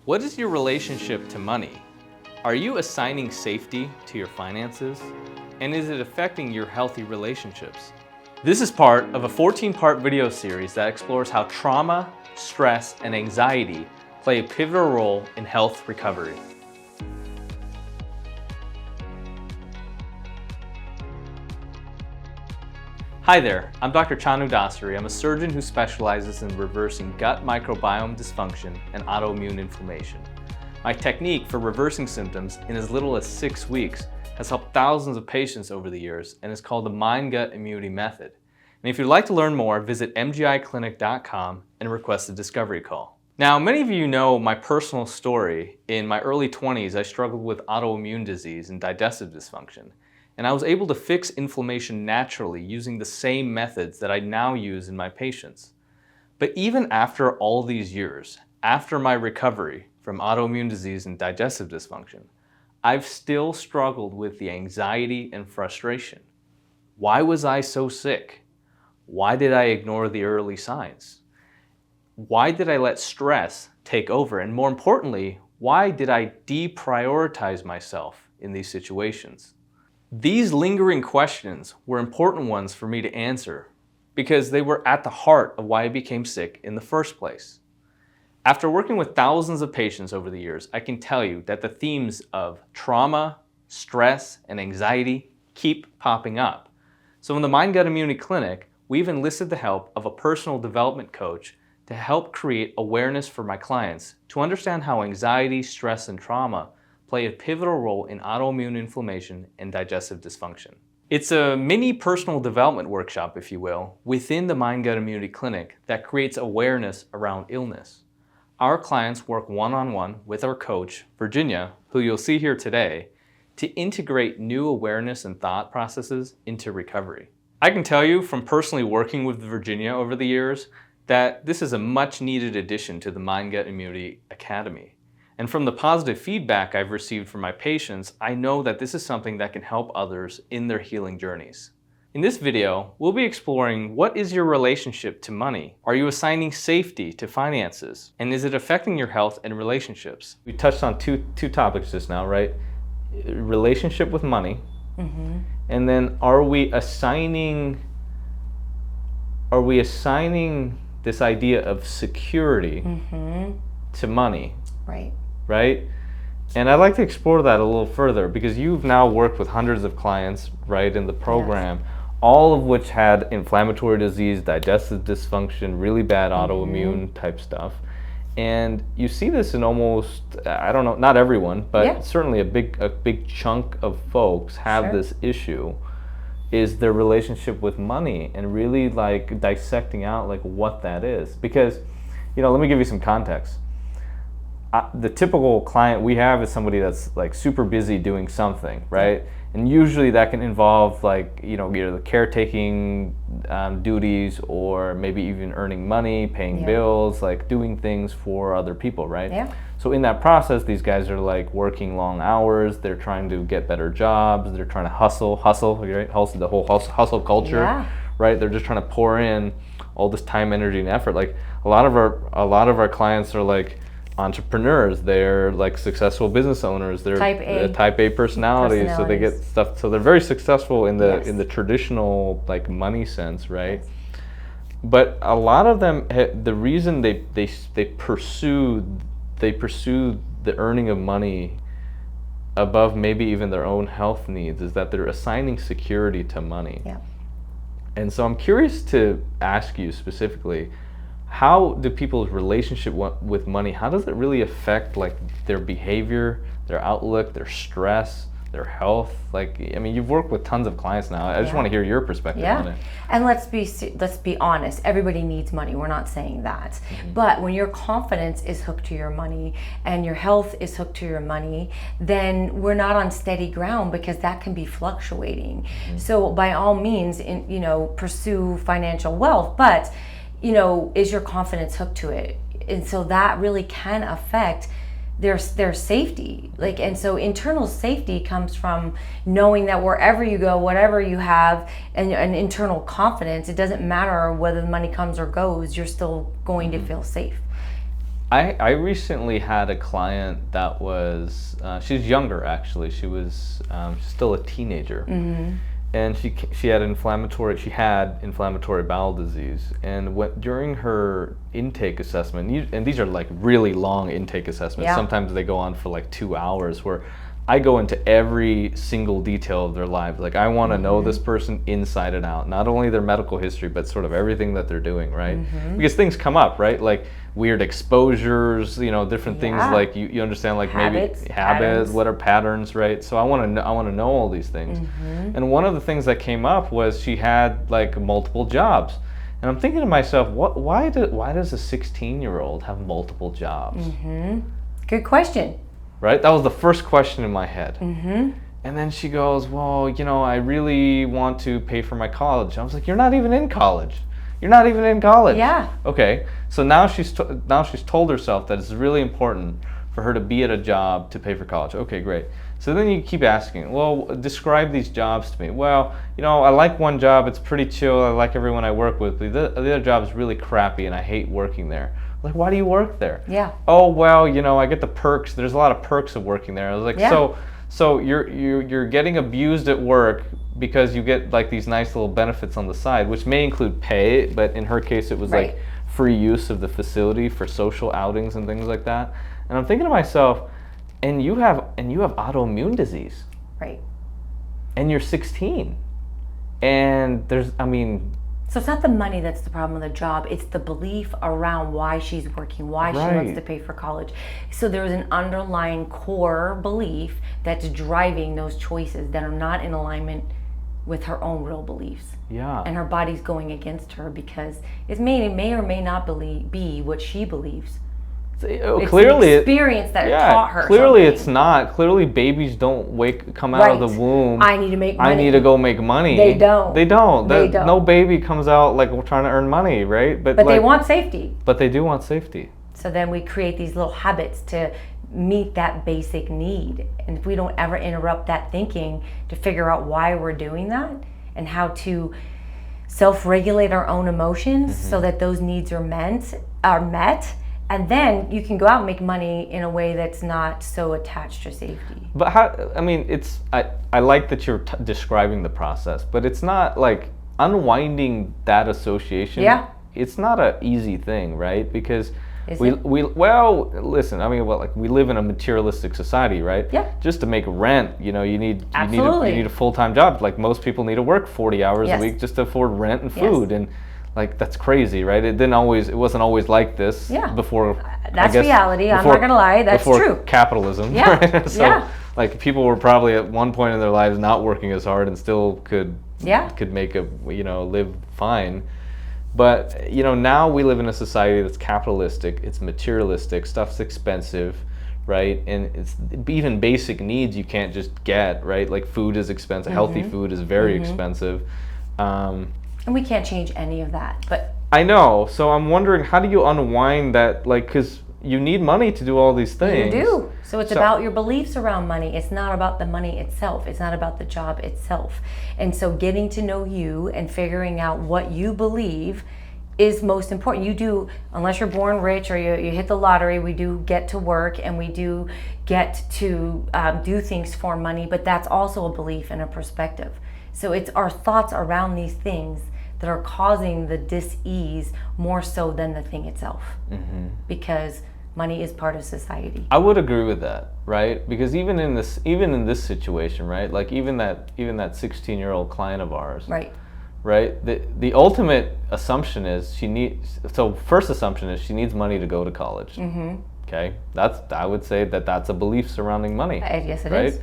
What is your relationship to money? Are you assigning safety to your finances? And is it affecting your healthy relationships? This is part of a 14-part video series that explores how trauma, stress, and anxiety play a pivotal role in health recovery. Hi there, I'm Dr. Chanu Dasari. I'm a surgeon who specializes in reversing gut microbiome dysfunction and autoimmune inflammation. My technique for reversing symptoms in as little as 6 weeks has helped thousands of patients over the years and is called the Mind-Gut Immunity Method. And if you'd like to learn more, visit mgiclinic.com and request a discovery call. Now, many of you know my personal story. In my early 20s, I struggled with autoimmune disease and digestive dysfunction. And I was able to fix inflammation naturally using the same methods that I now use in my patients. But even after all these years, after my recovery from autoimmune disease and digestive dysfunction, I've still struggled with the anxiety and frustration. Why was I so sick? Why did I ignore the early signs? Why did I let stress take over? And more importantly, why did I deprioritize myself in these situations? These lingering questions were important ones for me to answer because they were at the heart of why I became sick in the first place. After working with thousands of patients over the years, I can tell you that the themes of trauma, stress, and anxiety keep popping up. So in the Mind-Gut Immunity Clinic, we've enlisted the help of a personal development coach to help create awareness for my clients to understand how anxiety, stress, and trauma play a pivotal role in autoimmune inflammation and digestive dysfunction. It's a mini personal development workshop, if you will, within the Mind-Gut Immunity Clinic that creates awareness around illness. Our clients work one-on-one with our coach, Virginia, who you'll see here today, to integrate new awareness and thought processes into recovery. I can tell you from personally working with Virginia over the years that this is a much needed addition to the Mind-Gut Immunity Academy. And from the positive feedback I've received from my patients, I know that this is something that can help others in their healing journeys. In this video, we'll be exploring what is your relationship to money? Are you assigning safety to finances? And is it affecting your health and relationships? We touched on two topics just now, right? Relationship with money. Mm-hmm. And then are we assigning this idea of security mm-hmm. to money? Right? And I'd like to explore that a little further because you've now worked with hundreds of clients, right, in the program, yes. All of which had inflammatory disease, digestive dysfunction, really bad autoimmune type stuff. And you see this in almost, I don't know, not everyone, but certainly a big chunk of folks have this issue, is their relationship with money and really like dissecting out like what that is. Because, let me give you some context. The typical client we have is somebody that's like super busy doing something, right? And usually that can involve like, either the caretaking duties or maybe even earning money, paying bills, like doing things for other people, right? Yeah. So in that process, these guys are like working long hours, they're trying to get better jobs, they're trying to hustle, right? The whole hustle culture, right? They're just trying to pour in all this time, energy, and effort. Like a lot of our clients are like entrepreneurs, they're like successful business owners, they're type A personalities, so they get stuff, so they're very successful in the traditional like money sense, right? Yes. But a lot of them, the reason they pursue the earning of money above maybe even their own health needs is that they're assigning security to money. Yeah. And so I'm curious to ask you specifically, how do people's relationship with money, how does it really affect like their behavior, their outlook, their stress, their health? Like, I mean, you've worked with tons of clients now. I just want to hear your perspective on it. And let's be honest, everybody needs money. We're not saying that. Mm-hmm. But when your confidence is hooked to your money and your health is hooked to your money, then we're not on steady ground because that can be fluctuating. Mm-hmm. So by all means, pursue financial wealth, but is your confidence hooked to it? And so that really can affect their safety. And so internal safety comes from knowing that wherever you go, whatever you have, and an internal confidence, it doesn't matter whether the money comes or goes, you're still going to feel safe. I recently had a client that was, she's younger actually. She's still a teenager. And she had inflammatory bowel disease. And during her intake assessment, and these are like really long intake assessments, sometimes they go on for like 2 hours, where I go into every single detail of their lives. Like, I want to know this person inside and out, not only their medical history, but sort of everything that they're doing, right? Because things come up, right? Like weird exposures, different things, like you understand, like habits, what are patterns, right? So I want to know all these things. And one of the things that came up was she had like multiple jobs. And I'm thinking to myself, why does a 16-year-old have multiple jobs? Good question. Right? That was the first question in my head. And then she goes, well, I really want to pay for my college. I was like, you're not even in college. You're not even in college. Yeah. Okay. So now she's told herself that it's really important for her to be at a job to pay for college. Okay, great. So then you keep asking, well, describe these jobs to me. Well, I like one job. It's pretty chill. I like everyone I work with. But the other job is really crappy, and I hate working there. Like, why do you work there? Yeah. Oh, well, I get the perks. There's a lot of perks of working there. I was like, so you're getting abused at work because you get like these nice little benefits on the side, which may include pay, but in her case it was like free use of the facility for social outings and things like that. And I'm thinking to myself, and you have autoimmune disease. Right. And you're 16. And so it's not the money that's the problem with the job, it's the belief around why she's working, why she wants to pay for college. So there's an underlying core belief that's driving those choices that are not in alignment with her own real beliefs. Yeah. And her body's going against her because it may or may not be what she believes. It's clearly an experience that taught her clearly something. It's not. Clearly babies don't come out of the womb. I need to make money. I need to go make money. They don't. No baby comes out like we're trying to earn money, right? But they want safety. But they do want safety. So then we create these little habits to meet that basic need. And if we don't ever interrupt that thinking to figure out why we're doing that and how to self-regulate our own emotions so that those needs are met, and then you can go out and make money in a way that's not so attached to safety. But I like that you're describing the process, but it's not like unwinding that association. Yeah. It's not an easy thing, right? Because we live in a materialistic society, right? Yeah. Just to make rent, you need a full-time job. Like most people need to work 40 hours a week just to afford rent and food. And like, that's crazy, right? It wasn't always like this before. That's reality. I'm not gonna lie. That's true. Capitalism. Yeah. Right? So like people were probably at one point in their lives not working as hard and still could make live fine. But now we live in a society that's capitalistic. It's materialistic. Stuff's expensive, right? And it's even basic needs you can't just get, right? Like food is expensive. Healthy food is very expensive. And we can't change any of that. But I know. So I'm wondering, how do you unwind that? Like, because you need money to do all these things. You do. So it's about your beliefs around money. It's not about the money itself. It's not about the job itself. And so getting to know you and figuring out what you believe is most important. You do, unless you're born rich or you hit the lottery, we do get to work and we do get to do things for money, but that's also a belief and a perspective. So it's our thoughts around these things that are causing the dis-ease more so than the thing itself. Because money is part of society. I would agree with that, right? Because even in this situation, right? Like even that 16-year-old client of ours, right? The ultimate assumption is first assumption is she needs money to go to college. Okay, I would say that's a belief surrounding money. Yes, it right? is.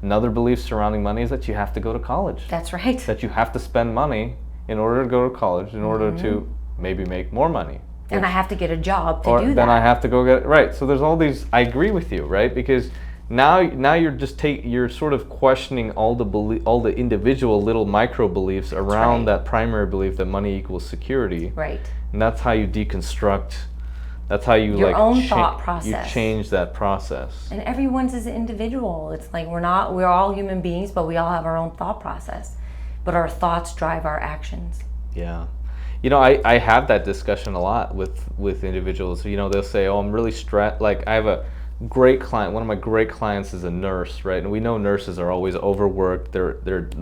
Another belief surrounding money is that you have to go to college. That's right. That you have to spend money in order to go to college, in order to maybe make more money. And I have to get a job to do that. Then I have to go get it. Right. So there's all these. I agree with you, right? Because now you're sort of questioning all the individual little micro beliefs around that primary belief that money equals security. Right. And that's how you deconstruct. That's how you your own thought process. You change that process. And everyone's is an individual. It's like we're all human beings, but we all have our own thought process. But our thoughts drive our actions. Yeah. You know, I have that discussion a lot with individuals. You know, they'll say, "Oh, I'm really stressed." Like I have a great client. One of my great clients is a nurse, right? And we know nurses are always overworked. They're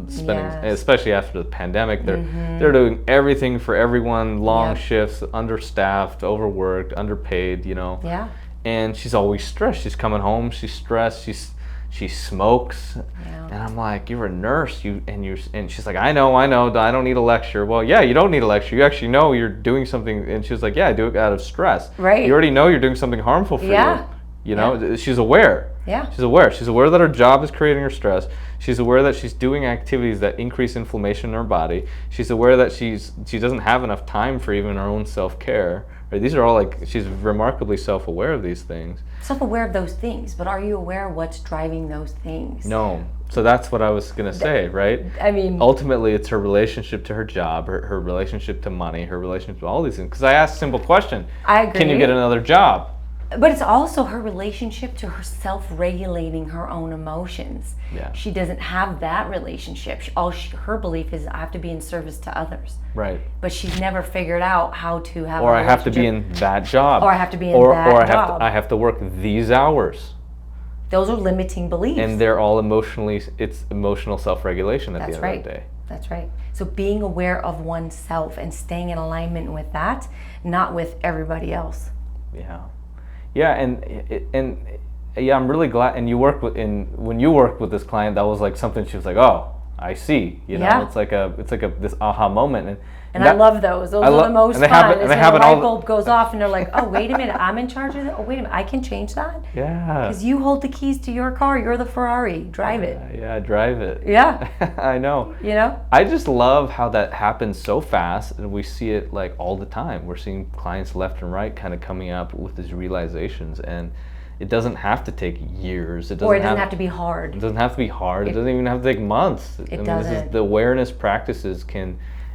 spending, Yes. especially after the pandemic, they're doing everything for everyone, long Yep. shifts, understaffed, overworked, underpaid. You know. Yeah. And she's always stressed. She's coming home. She's stressed. She smokes, Yeah. and I'm like, "You're a nurse, and she's like, I know, I don't need a lecture." Well, yeah, you don't need a lecture. You actually know you're doing something, and she's like, "Yeah, I do it out of stress." Right. You already know you're doing something harmful for Yeah. you. You know, she's aware. Yeah. She's aware. She's aware that her job is creating her stress. She's aware that she's doing activities that increase inflammation in her body. She's aware that she doesn't have enough time for even her own self-care. Right? These are all like, she's remarkably self-aware of these things. Self-aware of those things, but are you aware of what's driving those things? No. So that's what I was going to say, right? I mean, Ultimately, it's her relationship to her job, her relationship to money, her relationship to all these things. Because I asked a simple question. I agree. Can you get another job? But it's also her relationship to her self-regulating her own emotions. Yeah. She doesn't have that relationship. Her belief is, I have to be in service to others. Right. But she's never figured out how to have. Or a I have to be relationship. in that job. Or I have to be in or, that or I job. I have to work these hours. Those are limiting beliefs. And they're all it's emotional self-regulation at That's the end right. of the day. That's right. So being aware of oneself and staying in alignment with that, not with everybody else. Yeah. Yeah, and yeah, I'm really glad. And when you worked with this client, that was like something she was like, "Oh, I see." You know, Yeah. it's like this aha moment. And I love those. Those are the most fun. It's when the light bulb goes off and they're like, "Oh, wait a minute, I'm in charge of it. Oh, wait a minute, I can change that." Yeah. Because you hold the keys to your car. You're the Ferrari. Drive it. Yeah, drive it. Yeah. I know. You know? I just love how that happens so fast, and we see it like all the time. We're seeing clients left and right kind of coming up with these realizations, and it doesn't have to take years. Or it doesn't have to be hard. It doesn't have to be hard. It doesn't even have to take months. Doesn't. The awareness practices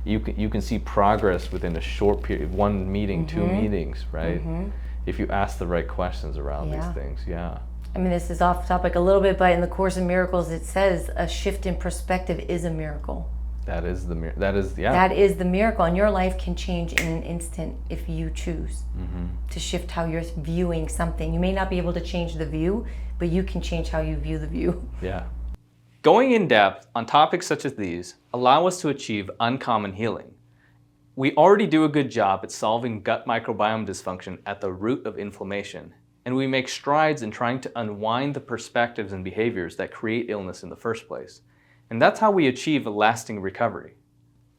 you can see progress within a short period, one meeting, two meetings, right? If you ask the right questions around these things, yeah. I mean, this is off topic a little bit, but in the Course in Miracles, it says a shift in perspective is a miracle. That is the miracle, and your life can change in an instant if you choose to shift how you're viewing something. You may not be able to change the view, but you can change how you view the view. Yeah. Going in depth on topics such as these allow us to achieve uncommon healing. We already do a good job at solving gut microbiome dysfunction at the root of inflammation, and we make strides in trying to unwind the perspectives and behaviors that create illness in the first place. And that's how we achieve a lasting recovery.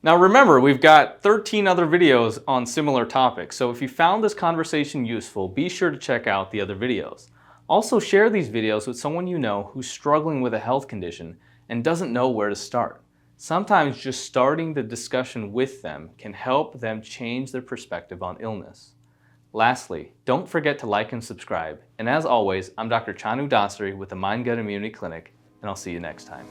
Now remember, we've got 13 other videos on similar topics, so if you found this conversation useful, be sure to check out the other videos. Also share these videos with someone you know who's struggling with a health condition and doesn't know where to start. Sometimes just starting the discussion with them can help them change their perspective on illness. Lastly, don't forget to like and subscribe. And as always, I'm Dr. Chanu Dasari with the Mind Gut Immunity Clinic, and I'll see you next time.